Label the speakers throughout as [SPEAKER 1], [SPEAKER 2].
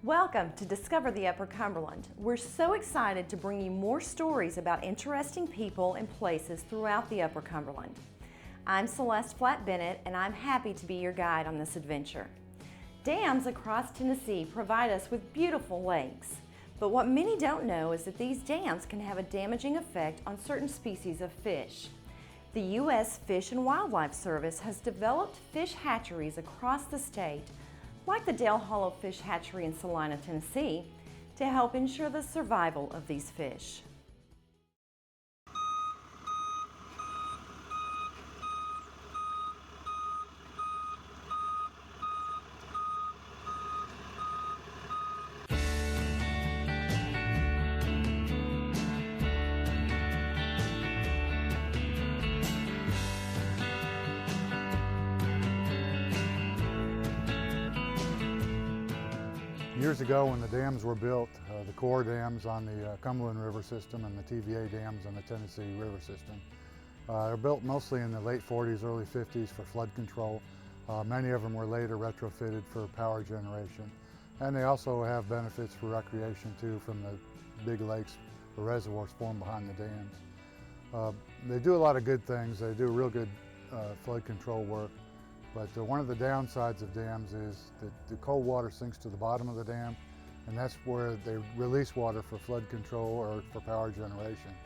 [SPEAKER 1] Welcome to Discover the Upper Cumberland. We're so excited to bring you more stories about interesting people and places throughout the Upper Cumberland. I'm Celeste Flatt-Bennett, and I'm happy to be your guide on this adventure. Dams across Tennessee provide us with beautiful lakes. But what many don't know is that these dams can have a damaging effect on certain species of fish. The U.S. Fish and Wildlife Service has developed fish hatcheries across the state, like the Dale Hollow Fish Hatchery in Salina, Tennessee, to help ensure the survival of these fish.
[SPEAKER 2] Years ago, when the dams were built, the core dams on the Cumberland River system and the TVA dams on the Tennessee River system, they were built mostly in the late 40s, early 50s for flood control. Many of them were later retrofitted for power generation. And they also have benefits for recreation too from the big lakes or reservoirs formed behind the dams. They do a lot of good things. They do real good flood control work. But one of the downsides of dams is that the cold water sinks to the bottom of the dam, and that's where they release water for flood control or for power generation.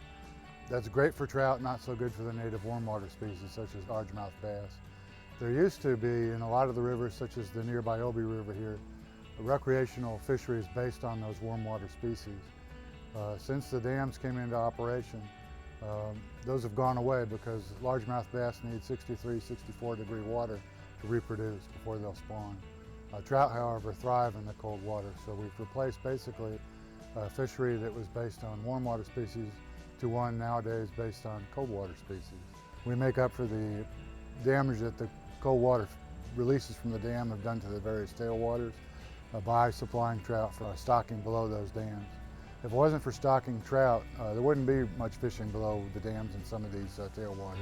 [SPEAKER 2] That's great for trout, not so good for the native warm water species such as largemouth bass. There used to be, in a lot of the rivers, such as the nearby Obie River here, recreational fisheries based on those warm water species. Since the dams came into operation, those have gone away because largemouth bass need 63, 64 degree water to reproduce before they'll spawn. Trout, however, thrive in the cold water, so we've replaced basically a fishery that was based on warm water species to one nowadays based on cold water species. We make up for the damage that the cold water releases from the dam have done to the various tailwaters by supplying trout for stocking below those dams. If it wasn't for stocking trout, there wouldn't be much fishing below the dams in some of these tailwaters.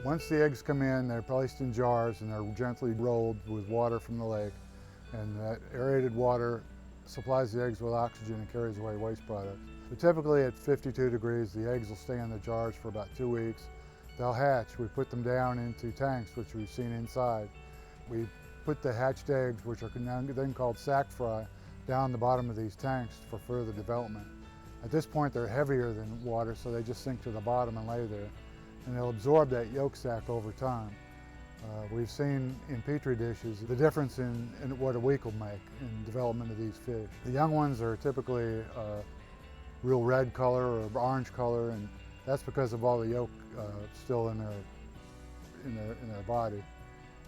[SPEAKER 2] Once the eggs come in, they're placed in jars and they're gently rolled with water from the lake. And that aerated water supplies the eggs with oxygen and carries away waste products. But typically at 52 degrees, the eggs will stay in the jars for about 2 weeks. They'll hatch. We put them down into tanks, which we've seen inside. We put the hatched eggs, which are then called sac fry, down the bottom of these tanks for further development. At this point, they're heavier than water, so they just sink to the bottom and lay there. And they'll absorb that yolk sac over time. We've seen in Petri dishes the difference in what a week will make in development of these fish. The young ones are typically real red color or orange color, and that's because of all the yolk still in their body.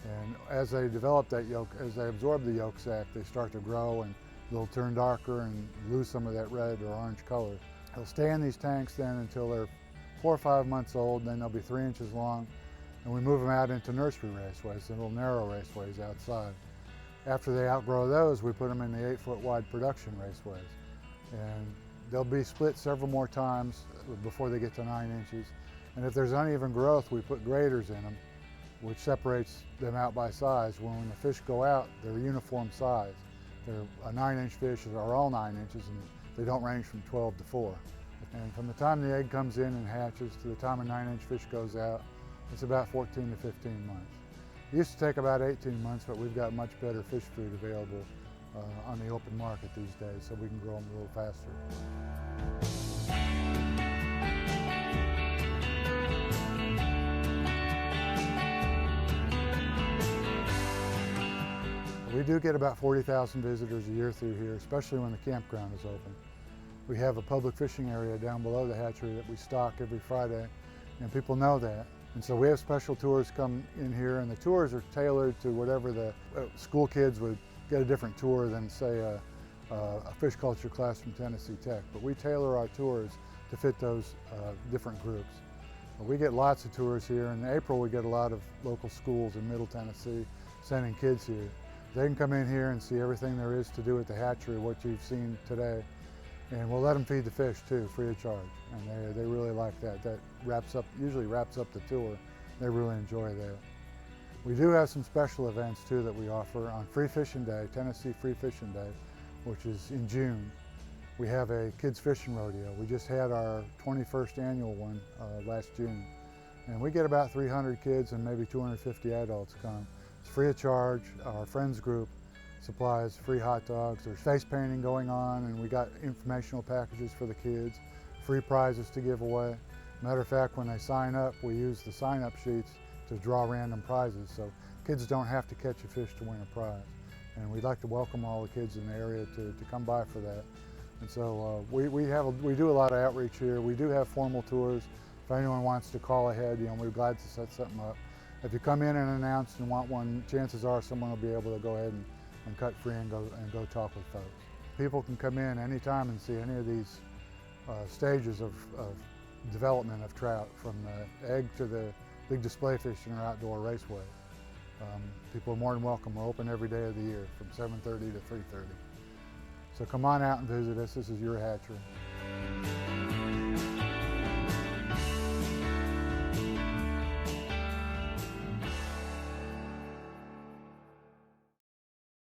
[SPEAKER 2] And as they develop that yolk, as they absorb the yolk sac, they start to grow and they'll turn darker and lose some of that red or orange color. They'll stay in these tanks then until they're 4 or 5 months old, then they'll be 3 inches long, and we move them out into nursery raceways, the little narrow raceways outside. After they outgrow those, we put them in the 8-foot wide production raceways. And they'll be split several more times before they get to 9 inches. And if there's uneven growth, we put graders in them, which separates them out by size. When the fish go out, they're uniform size. They're a 9-inch fish are all 9 inches, and they don't range from 12 to 4. And from the time the egg comes in and hatches to the time a 9-inch fish goes out, it's about 14 to 15 months. It used to take about 18 months, but we've got much better fish food available on the open market these days, so we can grow them a little faster. We do get about 40,000 visitors a year through here, especially when the campground is open. We have a public fishing area down below the hatchery that we stock every Friday, and people know that. And so we have special tours come in here, and the tours are tailored to whatever the school kids would get a different tour than, say, a fish culture class from Tennessee Tech. But we tailor our tours to fit those different groups. We get lots of tours here. In April, we get a lot of local schools in Middle Tennessee sending kids here. They can come in here and see everything there is to do at the hatchery, what you've seen today. And we'll let them feed the fish too, free of charge. And they really like that. That usually wraps up the tour. They really enjoy that. We do have some special events too that we offer on Free Fishing Day, Tennessee Free Fishing Day, which is in June. We have a kids fishing rodeo. We just had our 21st annual one last June. And we get about 300 kids and maybe 250 adults come. It's free of charge. Our friends group supplies free hot dogs. There's face painting going on, and we got informational packages for the kids, free prizes to give away. Matter of fact, when they sign up, we use the sign-up sheets to draw random prizes, so kids don't have to catch a fish to win a prize. And we'd like to welcome all the kids in the area to come by for that. And so we do a lot of outreach here. We do have formal tours. If anyone wants to call ahead, we're glad to set something up. If you come in and announce and want one, chances are someone will be able to go ahead and cut free and go talk with folks. People can come in anytime and see any of these stages of development of trout, from the egg to the big display fish in our outdoor raceway. People are more than welcome. We're open every day of the year from 7:30 to 3:30. So come on out and visit us. This is your hatchery.